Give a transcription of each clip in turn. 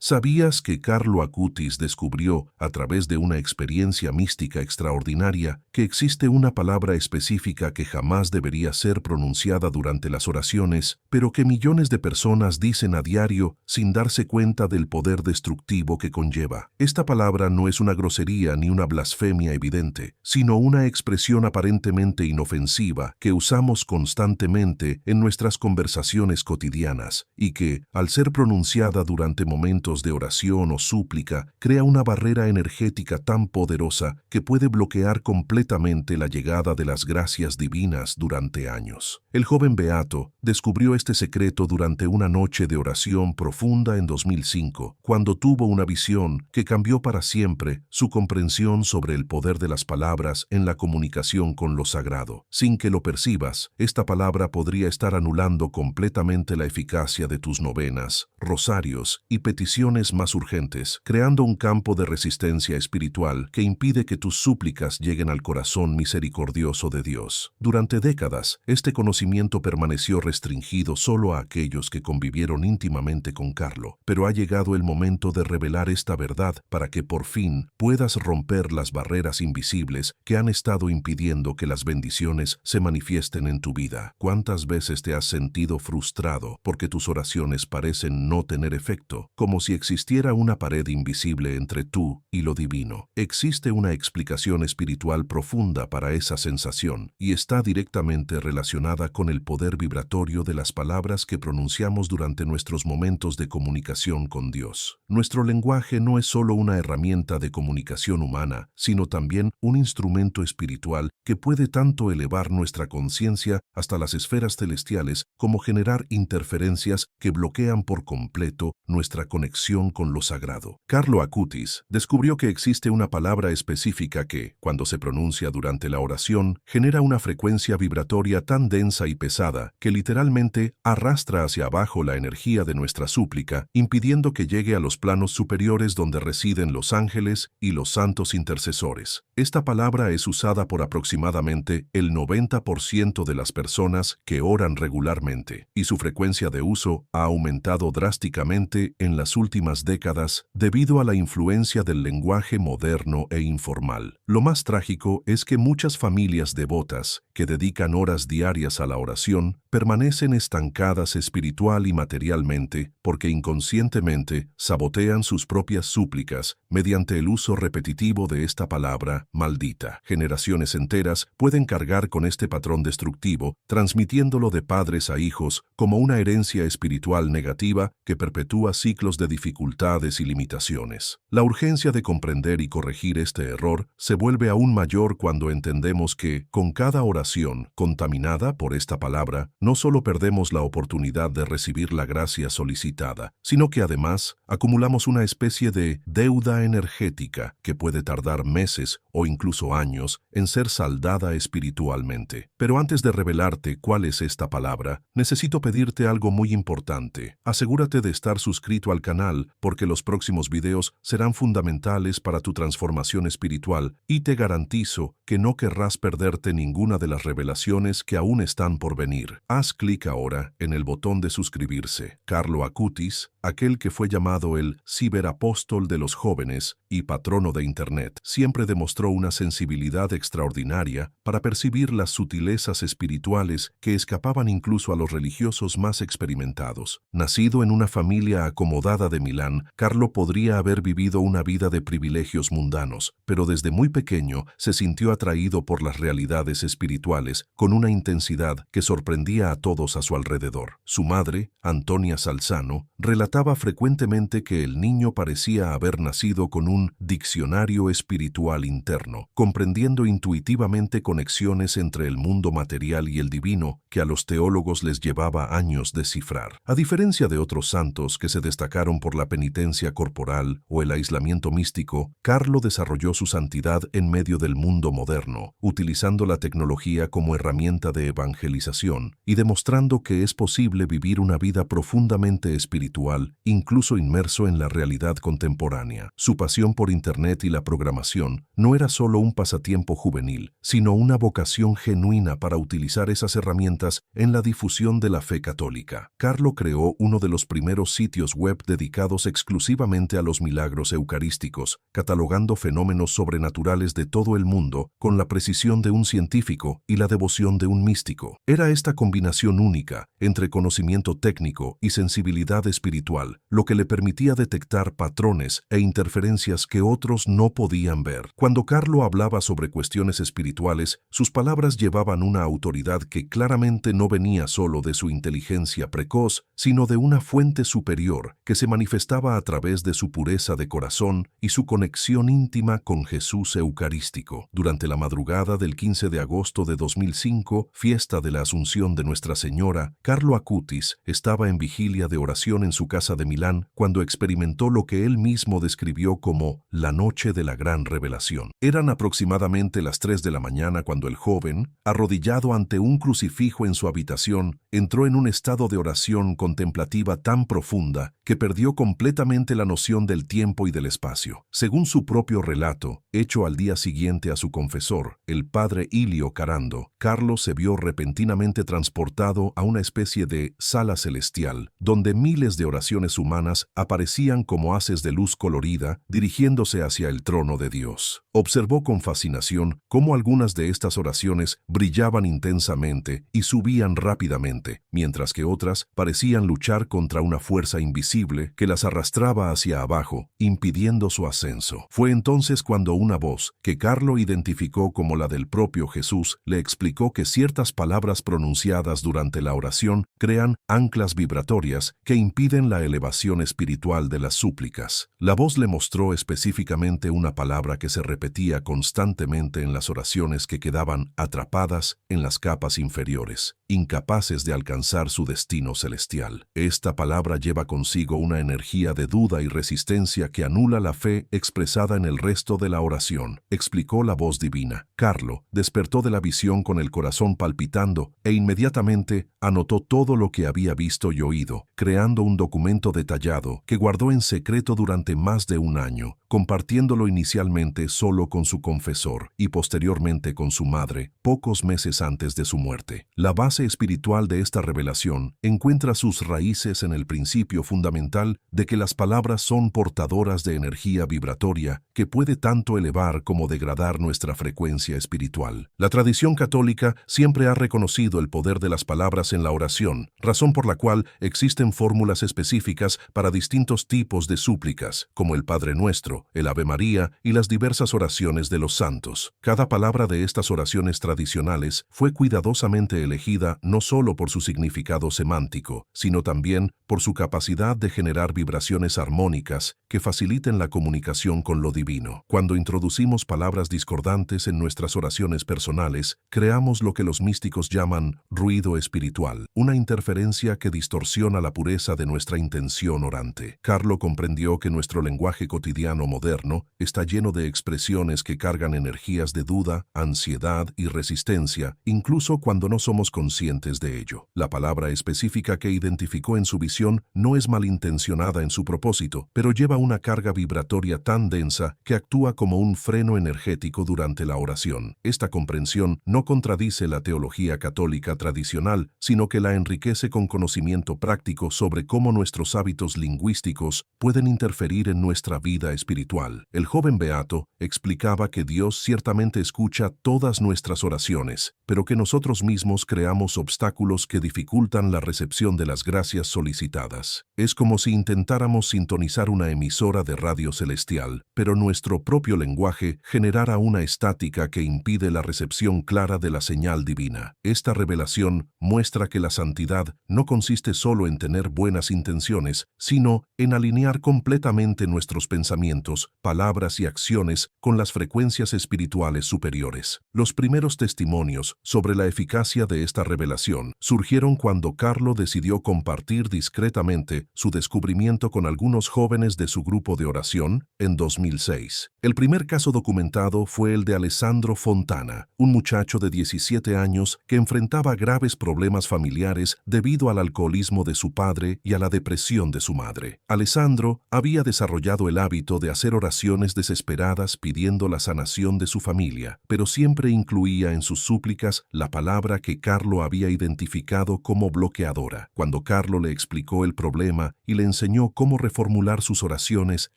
¿Sabías que Carlo Acutis descubrió, a través de una experiencia mística extraordinaria, que existe una palabra específica que jamás debería ser pronunciada durante las oraciones, pero que millones de personas dicen a diario sin darse cuenta del poder destructivo que conlleva? Esta palabra no es una grosería ni una blasfemia evidente, sino una expresión aparentemente inofensiva que usamos constantemente en nuestras conversaciones cotidianas y que, al ser pronunciada durante momentos de oración o súplica, crea una barrera energética tan poderosa que puede bloquear completamente la llegada de las gracias divinas durante años. El joven beato descubrió este secreto durante una noche de oración profunda en 2005, cuando tuvo una visión que cambió para siempre su comprensión sobre el poder de las palabras en la comunicación con lo sagrado. Sin que lo percibas, esta palabra podría estar anulando completamente la eficacia de tus novenas, rosarios y peticiones más urgentes, creando un campo de resistencia espiritual que impide que tus súplicas lleguen al corazón misericordioso de Dios. Durante décadas, este conocimiento permaneció restringido solo a aquellos que convivieron íntimamente con Carlo, pero ha llegado el momento de revelar esta verdad para que por fin puedas romper las barreras invisibles que han estado impidiendo que las bendiciones se manifiesten en tu vida. ¿Cuántas veces te has sentido frustrado porque tus oraciones parecen no tener efecto, como si existiera una pared invisible entre tú y lo divino? Existe una explicación espiritual profunda para esa sensación y está directamente relacionada con el poder vibratorio de las palabras que pronunciamos durante nuestros momentos de comunicación con Dios. Nuestro lenguaje no es solo una herramienta de comunicación humana, sino también un instrumento espiritual que puede tanto elevar nuestra conciencia hasta las esferas celestiales como generar interferencias que bloquean por completo nuestra conexión con lo sagrado. Carlo Acutis descubrió que existe una palabra específica que, cuando se pronuncia durante la oración, genera una frecuencia vibratoria tan densa y pesada que literalmente arrastra hacia abajo la energía de nuestra súplica, impidiendo que llegue a los planos superiores donde residen los ángeles y los santos intercesores. Esta palabra es usada por aproximadamente el 90% de las personas que oran regularmente, y su frecuencia de uso ha aumentado drásticamente en las últimas décadas debido a la influencia del lenguaje moderno e informal. Lo más trágico es que muchas familias devotas, que dedican horas diarias a la oración, permanecen estancadas espiritual y materialmente porque inconscientemente sabotean sus propias súplicas mediante el uso repetitivo de esta palabra maldita. Generaciones enteras pueden cargar con este patrón destructivo, transmitiéndolo de padres a hijos como una herencia espiritual negativa que perpetúa ciclos de dificultades y limitaciones. La urgencia de comprender y corregir este error se vuelve aún mayor cuando entendemos que, con cada oración contaminada por esta palabra, no solo perdemos la oportunidad de recibir la gracia solicitada, sino que además acumulamos una especie de deuda energética que puede tardar meses o incluso años en ser saldada espiritualmente. Pero antes de revelarte cuál es esta palabra, necesito pedirte algo muy importante. Asegúrate de estar suscrito al canal porque los próximos videos serán fundamentales para tu transformación espiritual y te garantizo que no querrás perderte ninguna de las revelaciones que aún están por venir. Haz clic ahora en el botón de suscribirse. Carlo Acutis, aquel que fue llamado el ciberapóstol de los jóvenes y patrono de Internet, siempre demostró una sensibilidad extraordinaria para percibir las sutilezas espirituales que escapaban incluso a los religiosos más experimentados. Nacido en una familia acomodada de Milán, Carlo podría haber vivido una vida de privilegios mundanos, pero desde muy pequeño se sintió atraído por las realidades espirituales con una intensidad que sorprendía a todos a su alrededor. Su madre, Antonia Salzano, relataba frecuentemente que el niño parecía haber nacido con un diccionario espiritual interno, comprendiendo intuitivamente conexiones entre el mundo material y el divino que a los teólogos les llevaba años descifrar. A diferencia de otros santos que se destacaron por la penitencia corporal o el aislamiento místico, Carlo desarrolló su santidad en medio del mundo moderno, utilizando la tecnología como herramienta de evangelización y demostrando demostrando que es posible vivir una vida profundamente espiritual, incluso inmerso en la realidad contemporánea. Su pasión por Internet y la programación no era solo un pasatiempo juvenil, sino una vocación genuina para utilizar esas herramientas en la difusión de la fe católica. Carlo creó uno de los primeros sitios web dedicados exclusivamente a los milagros eucarísticos, catalogando fenómenos sobrenaturales de todo el mundo con la precisión de un científico y la devoción de un místico. Era esta combinación única entre conocimiento técnico y sensibilidad espiritual lo que le permitía detectar patrones e interferencias que otros no podían ver. Cuando Carlo hablaba sobre cuestiones espirituales, sus palabras llevaban una autoridad que claramente no venía solo de su inteligencia precoz, sino de una fuente superior que se manifestaba a través de su pureza de corazón y su conexión íntima con Jesús eucarístico. Durante la madrugada del 15 de agosto de 2005, fiesta de la Asunción de Nuestra Señora, Carlo Acutis estaba en vigilia de oración en su casa de Milán cuando experimentó lo que él mismo describió como la noche de la gran revelación. Eran aproximadamente las 3 de la mañana cuando el joven, arrodillado ante un crucifijo en su habitación, entró en un estado de oración contemplativa tan profunda que perdió completamente la noción del tiempo y del espacio. Según su propio relato, hecho al día siguiente a su confesor, el padre Ilio Carando, Carlo se vio repentinamente transportado a una especie de sala celestial, donde miles de oraciones humanas aparecían como haces de luz colorida, dirigiéndose hacia el trono de Dios. Observó con fascinación cómo algunas de estas oraciones brillaban intensamente y subían rápidamente, mientras que otras parecían luchar contra una fuerza invisible que las arrastraba hacia abajo, impidiendo su ascenso. Fue entonces cuando una voz, que Carlo identificó como la del propio Jesús, le explicó que ciertas palabras pronunciadas durante la oración crean anclas vibratorias que impiden la elevación espiritual de las súplicas. La voz le mostró específicamente una palabra que se repetía constantemente en las oraciones que quedaban atrapadas en las capas inferiores, incapaces de alcanzar su destino celestial. Esta palabra lleva consigo una energía de duda y resistencia que anula la fe expresada en el resto de la oración, explicó la voz divina. Carlo despertó de la visión con el corazón palpitando e inmediatamente anotó todo lo que había visto y oído, creando un documento detallado que guardó en secreto durante más de un año, compartiéndolo inicialmente solo con su confesor y posteriormente con su madre, pocos meses antes de su muerte. La base espiritual de esta revelación encuentra sus raíces en el principio fundamental de que las palabras son portadoras de energía vibratoria que puede tanto elevar como degradar nuestra frecuencia espiritual. La tradición católica siempre ha reconocido el poder de las palabras en la oración, razón por la cual existen fórmulas específicas para distintos tipos de súplicas, como el Padre Nuestro, el Ave María y las diversas oraciones de los santos. Cada palabra de estas oraciones tradicionales fue cuidadosamente elegida no solo por su significado semántico, sino también por su capacidad de generar vibraciones armónicas que faciliten la comunicación con lo divino. Cuando introducimos palabras discordantes en nuestras oraciones personales, creamos lo que los místicos llaman ruido espiritual, una interferencia que distorsiona la pureza de nuestra intención orante. Carlo comprendió que nuestro lenguaje cotidiano moderno está lleno de expresiones que cargan energías de duda, ansiedad y resistencia, incluso cuando no somos conscientes de ello. La palabra específica que identificó en su visión no es malintencionada en su propósito, pero lleva una carga vibratoria tan densa que actúa como un freno energético durante la oración. Esta comprensión no contradice la teología católica tradicional, sino que la enriquece con conocimiento práctico sobre cómo nuestros hábitos lingüísticos pueden interferir en nuestra vida espiritual. El joven beato explicaba que Dios ciertamente escucha todas nuestras oraciones, pero que nosotros mismos creamos obstáculos que dificultan la recepción de las gracias solicitadas. Es como si intentáramos sintonizar una emisora de radio celestial, pero nuestro propio lenguaje generara una estática que impide la recepción clara de la señal divina. Esta revelación muestra que la santidad no consiste solo en tener buenas intenciones, sino en alinear completamente nuestros pensamientos pensamientos, palabras y acciones con las frecuencias espirituales superiores. Los primeros testimonios sobre la eficacia de esta revelación surgieron cuando Carlo decidió compartir discretamente su descubrimiento con algunos jóvenes de su grupo de oración en 2006. El primer caso documentado fue el de Alessandro Fontana, un muchacho de 17 años que enfrentaba graves problemas familiares debido al alcoholismo de su padre y a la depresión de su madre. Alessandro había desarrollado el hábito de hacer oraciones desesperadas pidiendo la sanación de su familia, pero siempre incluía en sus súplicas la palabra que Carlo había identificado como bloqueadora. Cuando Carlo le explicó el problema y le enseñó cómo reformular sus oraciones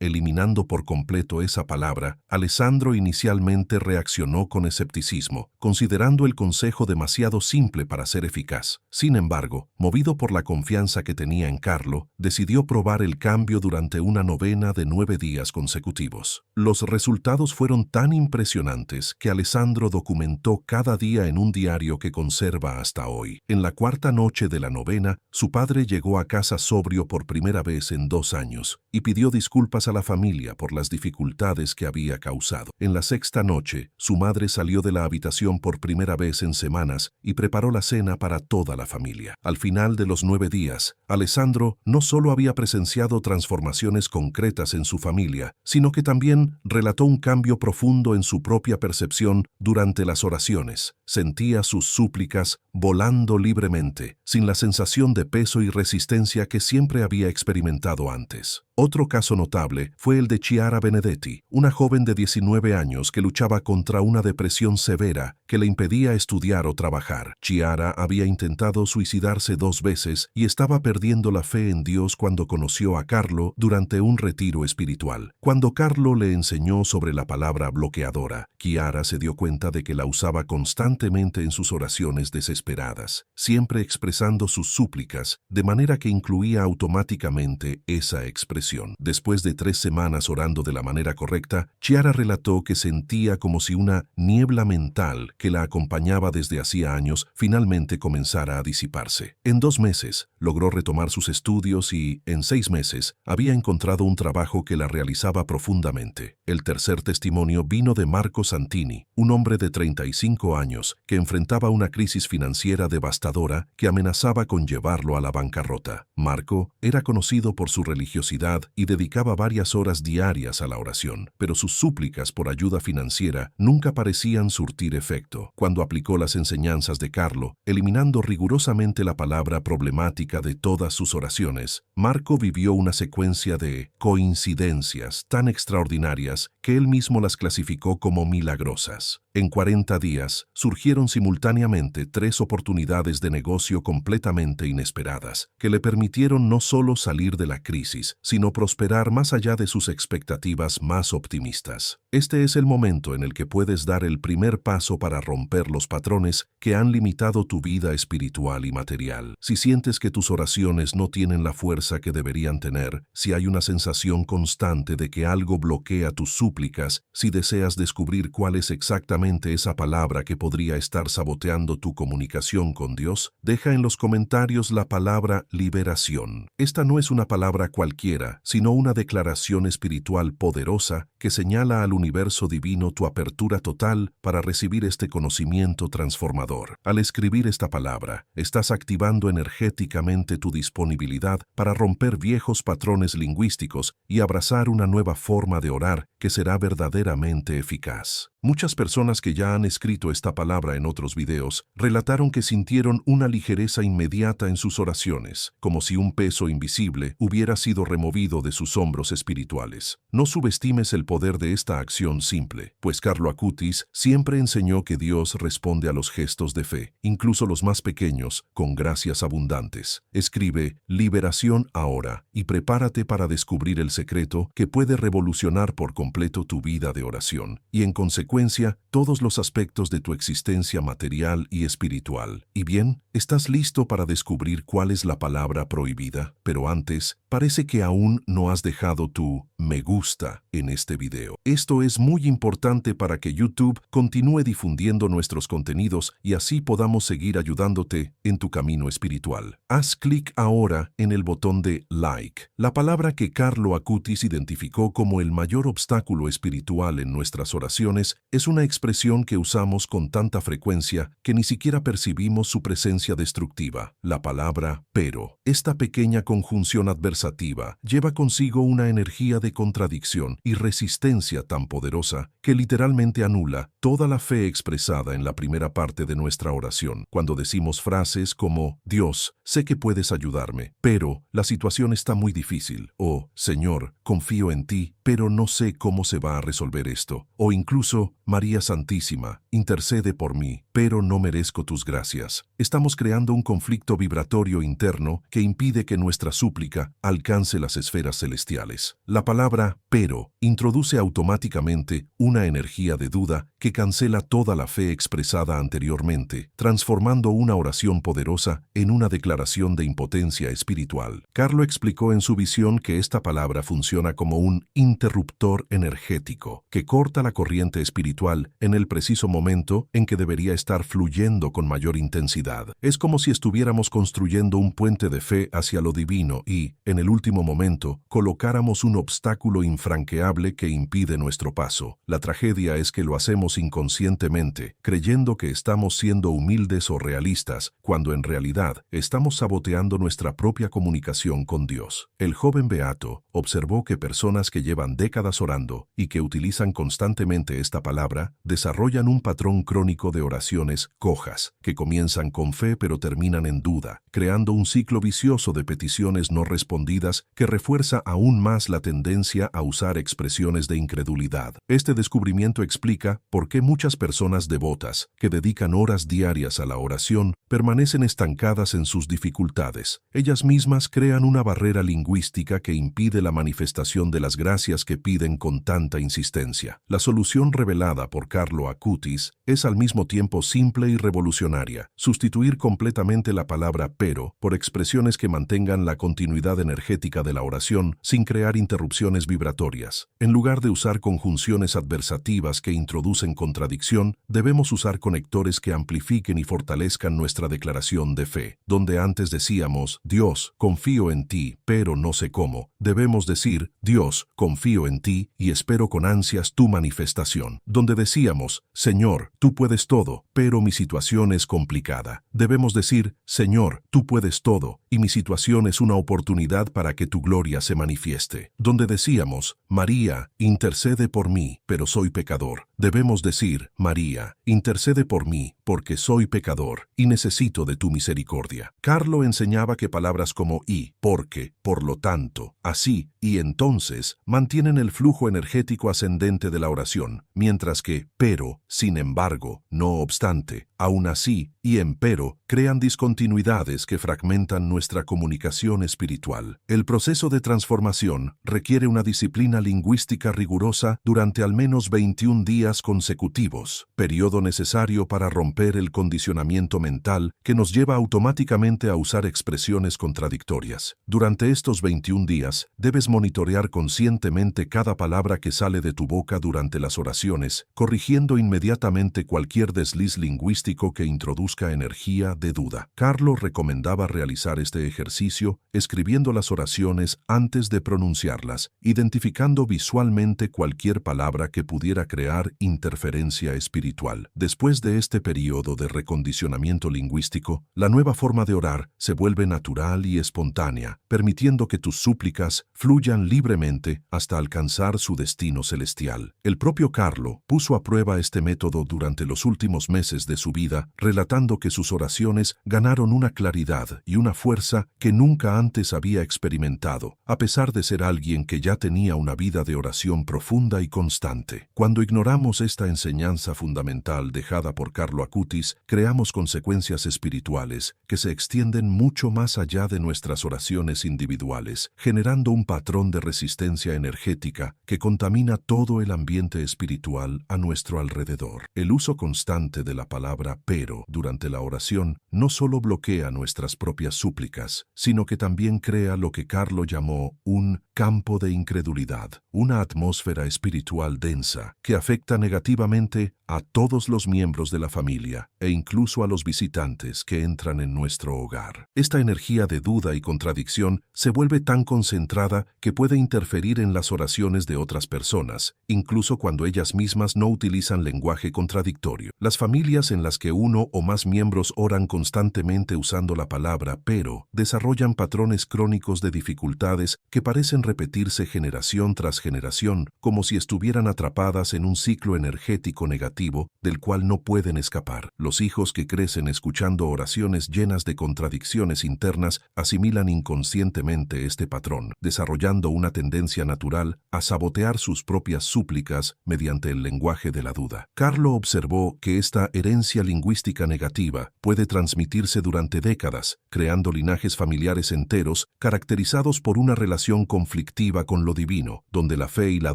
eliminando por completo esa palabra, Alessandro inicialmente reaccionó con escepticismo, considerando el consejo demasiado simple para ser eficaz. Sin embargo, movido por la confianza que tenía en Carlo, decidió probar el cambio durante una novena de 9 días consecutivos. Los resultados fueron tan impresionantes que Alessandro documentó cada día en un diario que conserva hasta hoy. En la cuarta noche de la novena, su padre llegó a casa sobrio por primera vez en 2 años y pidió disculpas a la familia por las dificultades que había causado. En la sexta noche, su madre salió de la habitación por primera vez en semanas y preparó la cena para toda la familia. Al final de los 9 días, Alessandro no solo había presenciado transformaciones concretas en su familia, sino que también relató un cambio profundo en su propia percepción durante las oraciones. Sentía sus súplicas volando libremente, sin la sensación de peso y resistencia que siempre había experimentado antes. Otro caso notable fue el de Chiara Benedetti, una joven de 19 años que luchaba contra una depresión severa que le impedía estudiar o trabajar. Chiara había intentado suicidarse 2 veces y estaba perdiendo la fe en Dios cuando conoció a Carlo durante un retiro espiritual. Cuando Carlo le enseñó sobre la palabra bloqueadora, Chiara se dio cuenta de que la usaba constantemente en sus oraciones desesperadas, siempre expresando sus súplicas, de manera que incluía automáticamente esa expresión. Después de 3 semanas orando de la manera correcta, Chiara relató que sentía como si una niebla mental que la acompañaba desde hacía años finalmente comenzara a disiparse. En 2 meses, logró retomar sus estudios y, en 6 meses, había encontrado un trabajo que la realizaba profundamente. El tercer testimonio vino de Marco Santini, un hombre de 35 años que enfrentaba una crisis financiera devastadora que amenazaba con llevarlo a la bancarrota. Marco era conocido por su religiosidad y dedicaba varias horas diarias a la oración, pero sus súplicas por ayuda financiera nunca parecían surtir efecto. Cuando aplicó las enseñanzas de Carlo, eliminando rigurosamente la palabra problemática de todas sus oraciones, Marco vivió una secuencia de coincidencias tan extraordinarias que él mismo las clasificó como milagrosas. En 40 días, surgieron simultáneamente 3 oportunidades de negocio completamente inesperadas, que le permitieron no solo salir de la crisis, sino prosperar más allá de sus expectativas más optimistas. Este es el momento en el que puedes dar el primer paso para romper los patrones que han limitado tu vida espiritual y material. Si sientes que tus oraciones no tienen la fuerza que deberían tener, si hay una sensación constante de que algo bloquea tus súplicas, si deseas descubrir cuál es exactamente esa palabra que podría estar saboteando tu comunicación con Dios, deja en los comentarios la palabra liberación. Esta no es una palabra cualquiera, sino una declaración espiritual poderosa que señala al universo divino tu apertura total para recibir este conocimiento transformador. Al escribir esta palabra, estás activando energéticamente tu disponibilidad para romper viejos patrones lingüísticos y abrazar una nueva forma de orar que será verdaderamente eficaz. Muchas personas que ya han escrito esta palabra en otros videos relataron que sintieron una ligereza inmediata en sus oraciones, como si un peso invisible hubiera sido removido de sus hombros espirituales. No subestimes el poder de esta acción simple, pues Carlo Acutis siempre enseñó que Dios responde a los gestos de fe, incluso los más pequeños, con gracias abundantes. Escribe liberación ahora y prepárate para descubrir el secreto que puede revolucionar por completo completo tu vida de oración y, en consecuencia, todos los aspectos de tu existencia material y espiritual. Y bien, ¿estás listo para descubrir cuál es la palabra prohibida? Pero antes, parece que aún no has dejado tu me gusta en este video. Esto es muy importante para que YouTube continúe difundiendo nuestros contenidos y así podamos seguir ayudándote en tu camino espiritual. Haz clic ahora en el botón de like. La palabra que Carlo Acutis identificó como el mayor obstáculo espiritual en nuestras oraciones es una expresión que usamos con tanta frecuencia que ni siquiera percibimos su presencia destructiva. La palabra pero. Esta pequeña conjunción adversativa lleva consigo una energía de contradicción y resistencia tan poderosa que literalmente anula toda la fe expresada en la primera parte de nuestra oración. Cuando decimos frases como Dios, sé que puedes ayudarme, pero la situación está muy difícil, o Señor, confío en ti, pero no sé cómo se va a resolver esto, o incluso María Santísima, intercede por mí, pero no merezco tus gracias. Estamos creando un conflicto vibratorio interno que impide que nuestra súplica alcance las esferas celestiales. La palabra pero introduce automáticamente una energía de duda que cancela toda la fe expresada anteriormente, transformando una oración poderosa en una declaración de impotencia espiritual. Carlo explicó en su visión que esta palabra funciona como un interruptor energético que corta la corriente espiritual en el preciso momento en que debería estar fluyendo con mayor intensidad. Es como si estuviéramos construyendo un puente de fe hacia lo divino y, en el último momento, colocáramos un obstáculo infranqueable que impide nuestro paso. La tragedia es que lo hacemos inconscientemente, creyendo que estamos siendo humildes o realistas, cuando en realidad estamos saboteando nuestra propia comunicación con Dios. El joven beato observó que personas que llevan décadas orando y que utilizan constantemente esta palabra desarrollan un patrón crónico de oraciones cojas, que comienzan con fe pero terminan en duda, creando un ciclo vicioso de peticiones no respondidas que refuerza aún más la tendencia a usar expresiones de incredulidad. Este descubrimiento explica por qué muchas personas devotas, que dedican horas diarias a la oración, permanecen estancadas en sus dificultades. Ellas mismas crean una barrera lingüística que impide la manifestación de las gracias que piden con tanta insistencia. La solución revelada por Carlo Acutis es al mismo tiempo simple y revolucionaria: sustituir completamente la palabra pero por expresiones que mantengan la continuidad energética de la oración sin crear interrupciones vibratorias. En lugar de usar conjunciones adversativas que introducen contradicción, debemos usar conectores que amplifiquen y fortalezcan nuestra declaración de fe. Donde antes decíamos, Dios, confío en ti, pero no sé cómo, debemos decir, Dios, confío en ti y espero con ansias tu manifestación. Donde decíamos, Señor, tú puedes todo, pero mi situación es complicada, debemos decir, Señor, tú puedes todo y mi situación es una oportunidad para que tu gloria se manifieste. Donde decíamos, María, intercede por mí, pero soy pecador, debemos decir, María, intercede por mí, porque soy pecador y necesito de tu misericordia. Carlo enseñaba que palabras como y, porque, por lo tanto, así y entonces mantienen el flujo energético ascendente de la oración, mientras que pero, sin embargo, no obstante, aún así y empero crean discontinuidades que fragmentan nuestra comunicación espiritual. El proceso de transformación requiere una disciplina lingüística rigurosa durante al menos 21 días consecutivos, periodo necesario para romper el condicionamiento mental que nos lleva automáticamente a usar expresiones contradictorias. Durante estos 21 días, debes monitorear conscientemente cada palabra que sale de tu boca durante las oraciones, corrigiendo inmediatamente cualquier desliz lingüístico que introduzca energía de duda. Carlo recomendaba realizar este ejercicio escribiendo las oraciones antes de pronunciarlas, identificando visualmente cualquier palabra que pudiera crear interferencia espiritual. Después de este periodo de recondicionamiento lingüístico, la nueva forma de orar se vuelve natural y espontánea, permitiendo que tus súplicas fluyan libremente hasta alcanzar su destino celestial. El propio Carlo puso a prueba este método durante los últimos meses de su vida, relatando que sus oraciones ganaron una claridad y una fuerza que nunca antes había experimentado, a pesar de ser alguien que ya tenía una vida de oración profunda y constante. Cuando ignoramos esta enseñanza fundamental dejada por Carlo Acutis, creamos consecuencias espirituales que se extienden mucho más allá de nuestras oraciones individuales, generando un patrón de resistencia energética que contamina todo el ambiente espiritual a nuestro alrededor. El uso constante de la palabra pero durante la oración no solo bloquea nuestras propias súplicas, sino que también crea lo que Carlo llamó un campo de incredulidad, una atmósfera espiritual densa que afecta negativamente a todos los miembros de la familia e incluso a los visitantes que entran en nuestro hogar. Esta energía de duda y contradicción se vuelve tan concentrada que puede interferir en las oraciones de otras personas, incluso cuando ellas mismas no utilizan lenguaje contradictorio. Las familias en las que uno o más miembros oran constantemente usando la palabra pero desarrollan patrones crónicos de dificultades que parecen repetirse generación tras generación, como si estuvieran atrapadas en un ciclo energético negativo del cual no pueden escapar. Los hijos que crecen escuchando oraciones llenas de contradicciones internas asimilan inconscientemente este patrón, desarrollando una tendencia natural a sabotear sus propias súplicas mediante el lenguaje de la duda. Carlo observó que esta herencia lingüística negativa puede transmitirse durante décadas, creando linajes familiares enteros caracterizados por una relación conflictiva con lo divino, donde la fe y la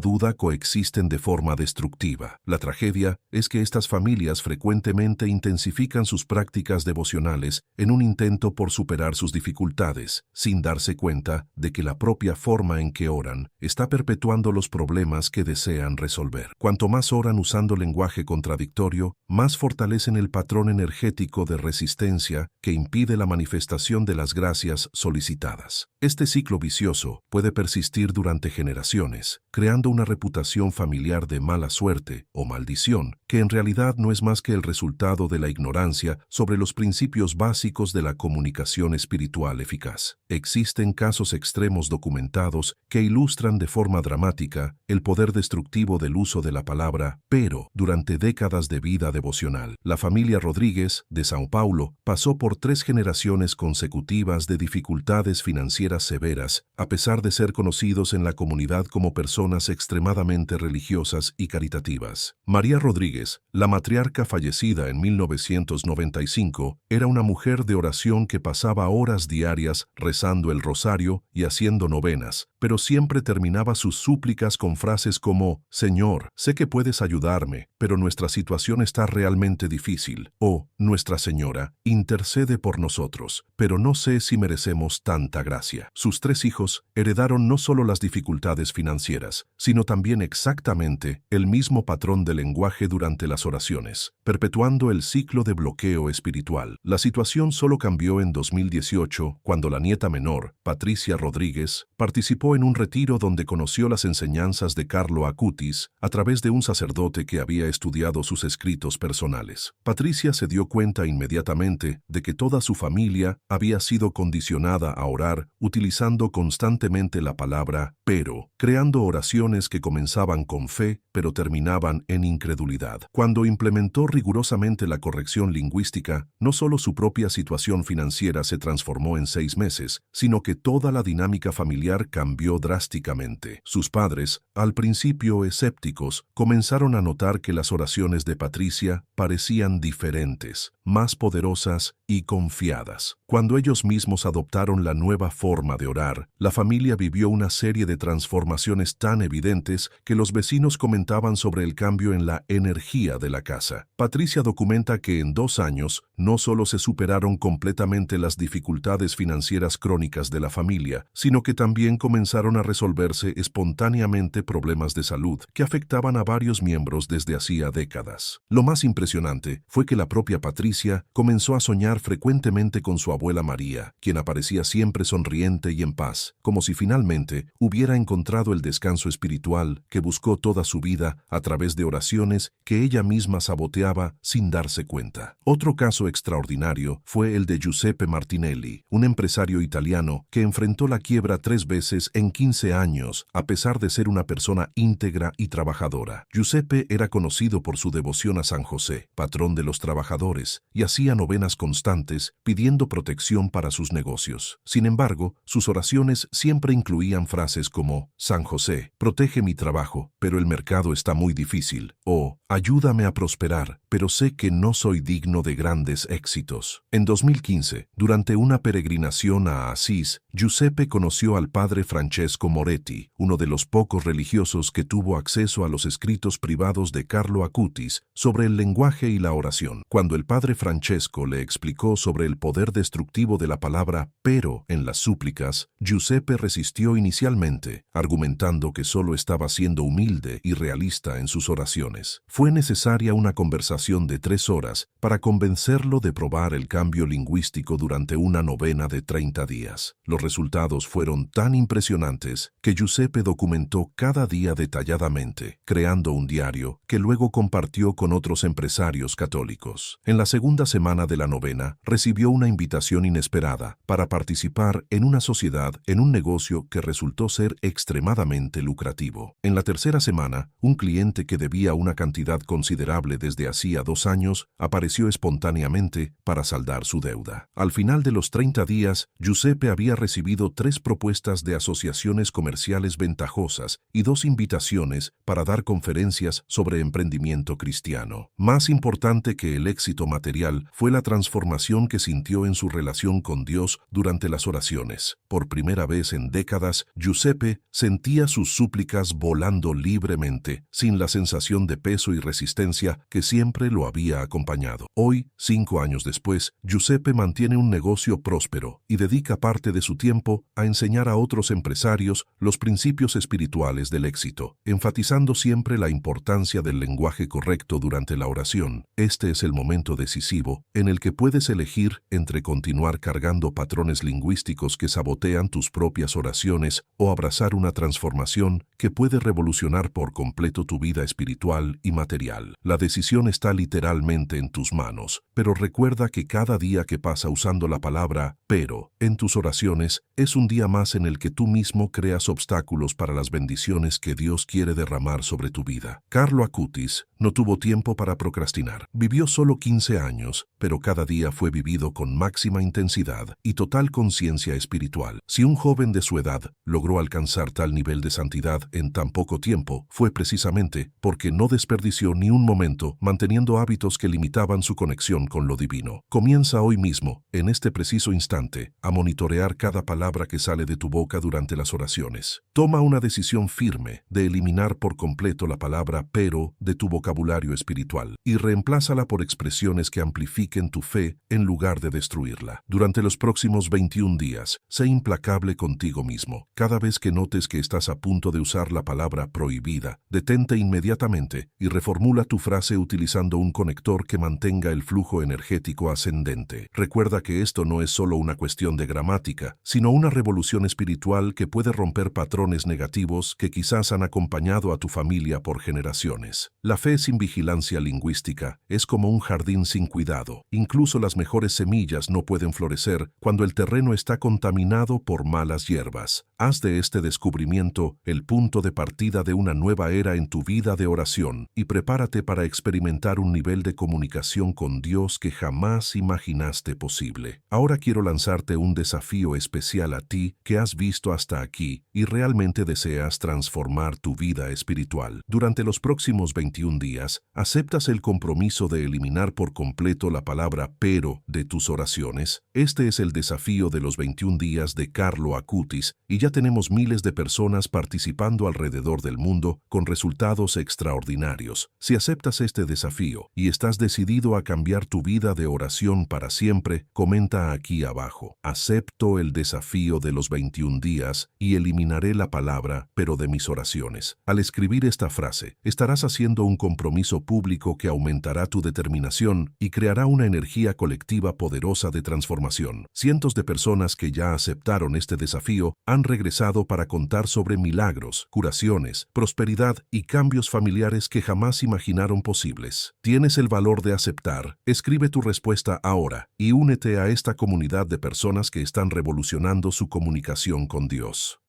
duda coexisten de forma destructiva. La tragedia es que estas familias frecuentemente intensifican sus prácticas devocionales en un intento por superar sus dificultades, sin darse cuenta de que la propia forma en que oran está perpetuando los problemas que desean resolver. Cuanto más oran usando lenguaje contradictorio, más fortalecen el patrón energético de resistencia que impide la manifestación de las gracias solicitadas. Este ciclo vicioso puede persistir durante generaciones, creando una reputación familiar de mala suerte o maldición, que en realidad no es más que el resultado de la ignorancia sobre los principios básicos de la comunicación espiritual eficaz. Existen casos extremos documentados que ilustran de forma dramática el poder destructivo del uso de la palabra pero durante décadas de vida devocional. La familia Rodríguez, de São Paulo, pasó por 3 generaciones consecutivas de dificultades financieras severas, a pesar de ser conocidos en la comunidad como personas extremadamente religiosas y caritativas. María Rodríguez, la matriarca fallecida en 1995, era una mujer de oración que pasaba horas diarias rezando el rosario y haciendo novenas, pero siempre terminaba sus súplicas con frases como «Señor, sé que puedes ayudarme, pero nuestra situación está realmente difícil», o «Nuestra Señora, intercede por nosotros, pero no sé si merecemos tanta gracia». Sus 3 hijos heredaron no solo las dificultades financieras, sino también exactamente el mismo patrón de lenguaje durante las oraciones, perpetuando el ciclo de bloqueo espiritual. La situación solo cambió en 2018, cuando la nieta menor, Patricia Rodríguez, participó en un retiro donde conoció las enseñanzas de Carlo Acutis a través de un sacerdote que había estudiado sus escritos personales. Patricia se dio cuenta inmediatamente de que toda su familia había sido condicionada a orar utilizando constantemente la palabra pero, creando oraciones que comenzaban con fe pero terminaban en incredulidad. Cuando implementó rigurosamente la corrección lingüística, no solo su propia situación financiera se transformó en 6 meses, sino que toda la dinámica familiar cambió drásticamente. Sus padres, al principio escépticos, comenzaron a notar que las oraciones de Patricia parecían diferentes, más poderosas y confiadas. Cuando ellos mismos adoptaron la nueva forma de orar, la familia vivió una serie de transformaciones tan evidentes que los vecinos comentaban sobre el cambio en la energía de la casa. Patricia documenta que en 2 años no solo se superaron completamente las dificultades financieras crónicas de la familia, sino que también comenzaron a resolverse espontáneamente problemas de salud que afectaban a varios miembros desde hacía décadas. Lo más impresionante fue que la propia Patricia comenzó a soñar frecuentemente con su abuela María, quien aparecía siempre sonriente y en paz, como si finalmente hubiera encontrado el descanso espiritual que buscó toda su vida a través de oraciones que ella misma saboteaba sin darse cuenta. Otro caso extraordinario fue el de Giuseppe Martinelli, un empresario italiano que enfrentó la quiebra 3 veces en 15 años, a pesar de ser una persona íntegra y trabajadora. Giuseppe era conocido por su devoción a San José, patrón de los trabajadores, y hacía novenas constantes pidiendo protección para sus negocios. Sin embargo, sus oraciones siempre incluían frases como «San José, protege mi trabajo, pero el mercado está muy difícil», o «Ayúdame a prosperar, pero sé que no soy digno de grandes éxitos». En 2015, durante una peregrinación a Asís, Giuseppe conoció al padre Francesco Moretti, uno de los pocos religiosos que tuvo acceso a los escritos privados de Carlo Acutis sobre el lenguaje y la oración. Cuando el padre Francesco le explicó sobre el poder destructivo de la palabra «pero» en las súplicas, Giuseppe resistió inicialmente, argumentando que solo estaba siendo humilde y realista en sus oraciones. Fue necesaria una conversación de 3 horas para convencerlo de probar el cambio lingüístico durante una novena de 30 días. Los resultados fueron tan impresionantes que Giuseppe documentó cada día detalladamente, creando un diario que luego compartió con otros empresarios católicos. En la segunda semana de la novena, recibió una invitación inesperada para participar en una sociedad en un negocio que resultó ser extremadamente lucrativo. En la tercera semana, un cliente que debía una cantidad considerable desde hacía 2 años apareció espontáneamente para saldar su deuda. Al final de los 30 días, Giuseppe había recibido 3 propuestas de asociaciones comerciales ventajosas y 2 invitaciones para dar conferencias sobre emprendimiento cristiano. Más importante que el éxito material fue la transformación que sintió en su relación con Dios durante las oraciones. Por primera vez en décadas, Giuseppe sentía sus súplicas volando libremente, sin la sensación de peso y resistencia que siempre lo había acompañado. Hoy, 5 años después, Giuseppe mantiene un negocio próspero y dedica parte de su tiempo a enseñar a otros empresarios los principios espirituales del éxito, enfatizando siempre la importancia del lenguaje correcto durante la oración. Este es el momento decisivo en el que puedes elegir entre continuar cargando patrones lingüísticos que sabotean tus propias oraciones o abrazar una transformación que puede revolucionar por completo tu vida espiritual y material. La decisión está literalmente en tus manos, pero recuerda que cada día que pasa usando la palabra «pero» en tus oraciones es un día más en el que tú mismo creas obstáculos para las bendiciones que Dios quiere derramar sobre tu vida. Carlo Acutis no tuvo tiempo para procrastinar. Vivió solo 15 años, pero cada día fue vivido con máxima intensidad y total conciencia espiritual. Si un joven de su edad logró alcanzar tal nivel de santidad en tan poco tiempo, fue precisamente porque no desperdició ni un momento manteniendo hábitos que limitaban su conexión con lo divino. Comienza hoy mismo, en este preciso instante, a monitorear cada palabra que sale de tu boca durante las oraciones. Toma una decisión firme de eliminar por completo la palabra «pero» de tu vocabulario espiritual y reemplázala por expresiones que amplifiquen tu fe en lugar de destruirla. Durante los próximos 21 días, sé implacable contigo mismo. Cada vez que notes que estás a punto de usar la palabra prohibida, detente inmediatamente y reformula tu frase utilizando un conector que mantenga el flujo energético ascendente. Recuerda que esto no es solo una cuestión de gramática, sino una revolución espiritual que puede romper patrones negativos que quizás han acompañado a tu familia por generaciones. La fe sin vigilancia lingüística es como un jardín sin cuidado. Incluso las mejores semillas no pueden florecer cuando el terreno está contaminado por malas hierbas. Haz de este descubrimiento el punto de partida de una nueva era en tu vida de oración y prepárate para experimentar un nivel de comunicación con Dios que jamás imaginaste posible. Ahora quiero lanzarte un desafío especial a ti que has visto hasta aquí y realmente deseas transformar tu vida espiritual. Durante los próximos 21 días, ¿aceptas el compromiso de eliminar por completo la palabra «pero» de tus oraciones? Este es el desafío de los 21 días de Carlo Acutis y ya tenemos miles de personas participando alrededor del mundo con resultados extraordinarios. Si aceptas este desafío y estás decidido a cambiar tu vida de oración para siempre, comenta aquí abajo: acepto el desafío de los 21 días y eliminaré la palabra «pero» de mis oraciones. Al escribir esta frase, estarás haciendo un compromiso público que aumentará tu determinación y creará una energía colectiva poderosa de transformación. Cientos de personas que ya aceptaron este desafío han regresado para contar sobre milagros, curaciones, prosperidad y cambios familiares que jamás imaginaron posibles. ¿Tienes el valor de aceptar? Escribe tu respuesta ahora y únete a esta comunidad de personas que están revolucionando su comunicación con Dios.